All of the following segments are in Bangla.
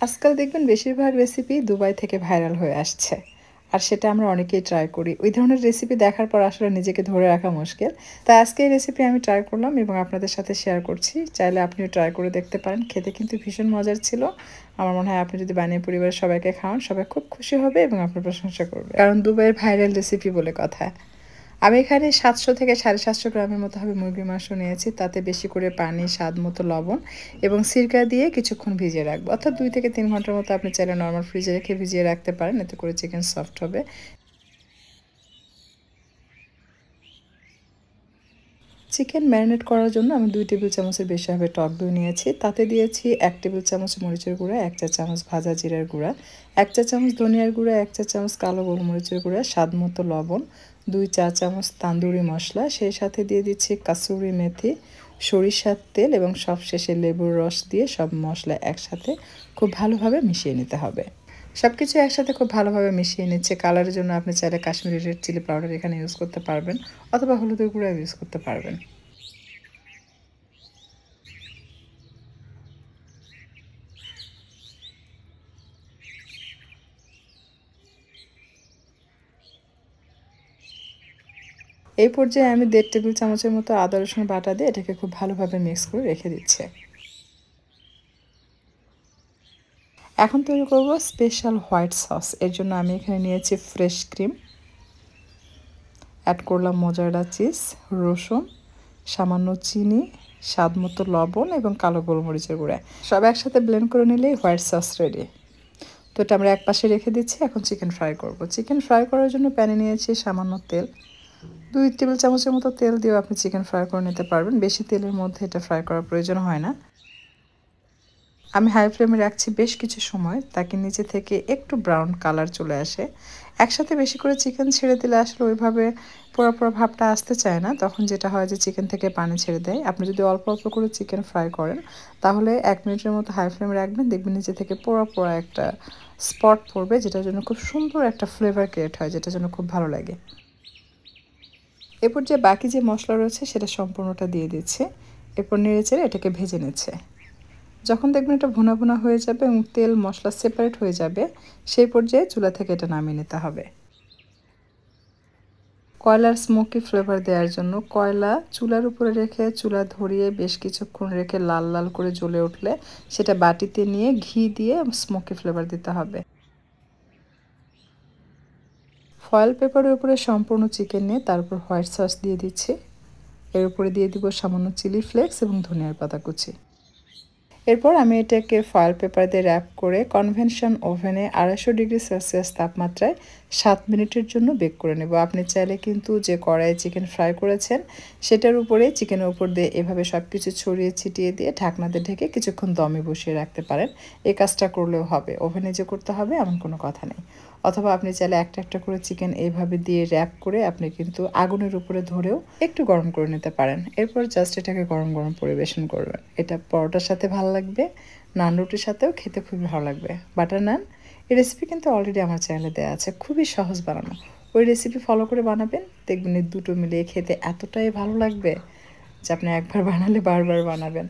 আজকাল দেখবেন বেশিরভাগ রেসিপি দুবাই থেকে ভাইরাল হয়ে আসছে। আর সেটা আমরা অনেকেই ট্রাই করি। ওই ধরনের রেসিপি দেখার পর আসলে নিজেকে ধরে রাখা মুশকিল। তাই আজকে এই রেসিপি আমি ট্রাই করলাম এবং আপনাদের সাথে শেয়ার করছি। চাইলে আপনিও ট্রাই করে দেখতে পারেন। খেতে কিন্তু ভীষণ মজার ছিল। আমার মনে হয় আপনি যদি বানিয়ে পরিবারের সবাইকে খাওয়ান, সবাই খুব খুশি হবে এবং আপনার প্রশংসা করবে। কারণ দুবাইয়ের ভাইরাল রেসিপি বলে কথা। আমি এখানে ৭০০ থেকে ৭৫০ গ্রামের মতো হবে মুরগির মাংস নিয়েছি। তাতে বেশি করে পানি, স্বাদ মতো লবণ এবং সিরকা দিয়ে কিছুক্ষণ ভিজিয়ে রাখবো। অর্থাৎ ২ থেকে ৩ ঘন্টার মতো আপনি চাইলে নরমাল ফ্রিজে রেখে ভিজিয়ে রাখতে পারেন। এতে করে চিকেন সফট হবে। চিকেন ম্যারিনেট করার জন্য আমি ২ টেবিল চামচের বেশি হবে টক দই নিয়েছি। তাতে দিয়েছি ১ টেবিল চামচ মরিচের গুঁড়া, ১ চা চামচ ভাজা জিরার গুঁড়া, ১ চা চামচ ধনিয়ার গুঁড়া, ১ চা চামচ কালো গোলমরিচের গুঁড়া, স্বাদ মতো লবণ, ২ চা চামচ তান্দুরি মশলা, সেই সাথে দিয়ে দিচ্ছি কাসুরি মেথি, সরিষার তেল এবং সবশেষে লেবুর রস দিয়ে সব মশলা একসাথে খুব ভালোভাবে মিশিয়ে নিতে হবে। সবকিছু একসাথে খুব ভালোভাবে মিশিয়ে নিচ্ছে। কালারের জন্য আপনি চাইলে কাশ্মীরি রেড চিলি পাউডার এখানে ইউজ করতে পারবেন অথবা হলুদের গুঁড়া ইউজ করতে পারবেন। এই পর্যায়ে আমি ১.৫ টেবিল চামচের মতো আদা রসুন বাটা দিয়ে এটাকে খুব ভালোভাবে মিক্স করে রেখে দিচ্ছি। এখন তৈরি করব স্পেশাল হোয়াইট সস। এর জন্য আমি এখানে নিয়েছি ফ্রেশ ক্রিম, অ্যাড করলাম মোজারেলা চিজ, রসুন, সামান্য চিনি, স্বাদ মতো লবণ এবং কালো গোলমরিচের গুঁড়া। সব একসাথে ব্লেন্ড করে নিলেই হোয়াইট সস রেডি। তো এটা আমরা একপাশে রেখে দিচ্ছি। এখন চিকেন ফ্রাই করব। চিকেন ফ্রাই করার জন্য প্যানে নিয়েছি সামান্য তেল। ২ টেবিল চামচের মতো তেল দিয়েও আপনি চিকেন ফ্রাই করে নিতে পারবেন। বেশি তেলের মধ্যে এটা ফ্রাই করার প্রয়োজন হয় না। আমি হাই ফ্লেমে রাখছি বেশ কিছু সময়, তাকে নিচে থেকে একটু ব্রাউন কালার চলে আসে। একসাথে বেশি করে চিকেন ছেড়ে দিলে আসলে ওইভাবে পোড়া পোড়া ভাবটা আসতে চায় না। তখন যেটা হয় যে চিকেন থেকে পানি ছেড়ে দেয়। আপনি যদি অল্প অল্প করে চিকেন ফ্রাই করেন তাহলে ১ মিনিটের মতো হাই ফ্লেমে রাখবেন, দেখবেন নিচে থেকে পোড়া পোড়া একটা স্পট পড়বে, যেটার জন্য খুব সুন্দর একটা ফ্লেভার ক্রিয়েট হয়, যেটার জন্য খুব ভালো লাগে। এরপর যে বাকি যে মশলা রয়েছে সেটা সম্পূর্ণটা দিয়ে দিচ্ছে। এরপর নেড়েচেড়ে এটাকে ভেজে নিচ্ছে। যখন দেখবেন এটা ভুনা ভুনা হয়ে যাবে এবং তেল মশলা সেপারেট হয়ে যাবে, সেই পর্যায়ে চুলা থেকে এটা নামিয়ে নিতে হবে। কয়লার স্মোকি ফ্লেভার দেওয়ার জন্য কয়লা চুলার উপরে রেখে চুলা ধরিয়ে বেশ কিছুক্ষণ রেখে লাল লাল করে জ্বলে উঠলে সেটা বাটিতে নিয়ে ঘি দিয়ে স্মোকি ফ্লেভার দিতে হবে। ফয়েল পেপারের উপরে সম্পূর্ণ চিকেন নিয়ে তার উপর হোয়াইট সস দিয়ে দিচ্ছি। এর উপরে দিয়ে দিব সামান্য চিলি ফ্লেক্স এবং ধনিয়ার পাতা কুচি। এরপর আমি এটাকে ফয়েল পেপার দিয়ে র্যাপ করে কনভেনশন ওভেনে ২৫০ ডিগ্রি সেলসিয়াস তাপমাত্রায় ৭ মিনিটের জন্য বেক করে নেব। আপনি চাইলে কিন্তু যে কড়াইয়ে চিকেন ফ্রাই করেছেন সেটার উপরে চিকেনের উপর দিয়ে এভাবে সব কিছু ছড়িয়ে ছিটিয়ে দিয়ে ঢাকনা দিয়ে ঢেকে কিছুক্ষণ দমে বসিয়ে রাখতে পারেন। এই কাজটা করলেও হবে, ওভেনে যে করতে হবে এমন কোনো কথা নেই। অথবা আপনি চাইলে একটা একটা করে চিকেন এইভাবে দিয়ে র্যাপ করে আপনি কিন্তু আগুনের উপরে ধরেও একটু গরম করে নিতে পারেন। এরপর জাস্ট এটাকে গরম গরম পরিবেশন করবেন। এটা পরোটার সাথে ভালো লাগবে, নান রুটির সাথেও খেতে খুবই ভালো লাগবে। বাটার নান, এই রেসিপি কিন্তু অলরেডি আমার চ্যানেলে দেওয়া আছে, খুবই সহজ বানানো। ওই রেসিপি ফলো করে বানাবেন, দেখবেন এই দুটো মিলিয়ে খেতে এতটাই ভালো লাগবে যে আপনি একবার বানালে বারবার বানাবেন।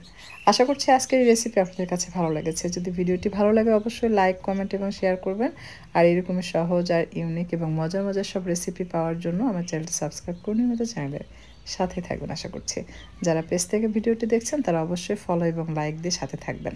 আশা করছি আজকের এই রেসিপি আপনাদের কাছে ভালো লেগেছে। যদি ভিডিওটি ভালো লাগে অবশ্যই লাইক, কমেন্ট এবং শেয়ার করবেন। আর এরকমই সহজ আর ইউনিক এবং মজার মজার সব রেসিপি পাওয়ার জন্য আমার চ্যানেলটি সাবস্ক্রাইব করে নিয়মিত চ্যানেলের সাথে থাকবেন আশা করছি। যারা পেজ থেকে ভিডিওটি দেখছেন তারা অবশ্যই ফলো এবং লাইক দিয়ে সাথে থাকবেন।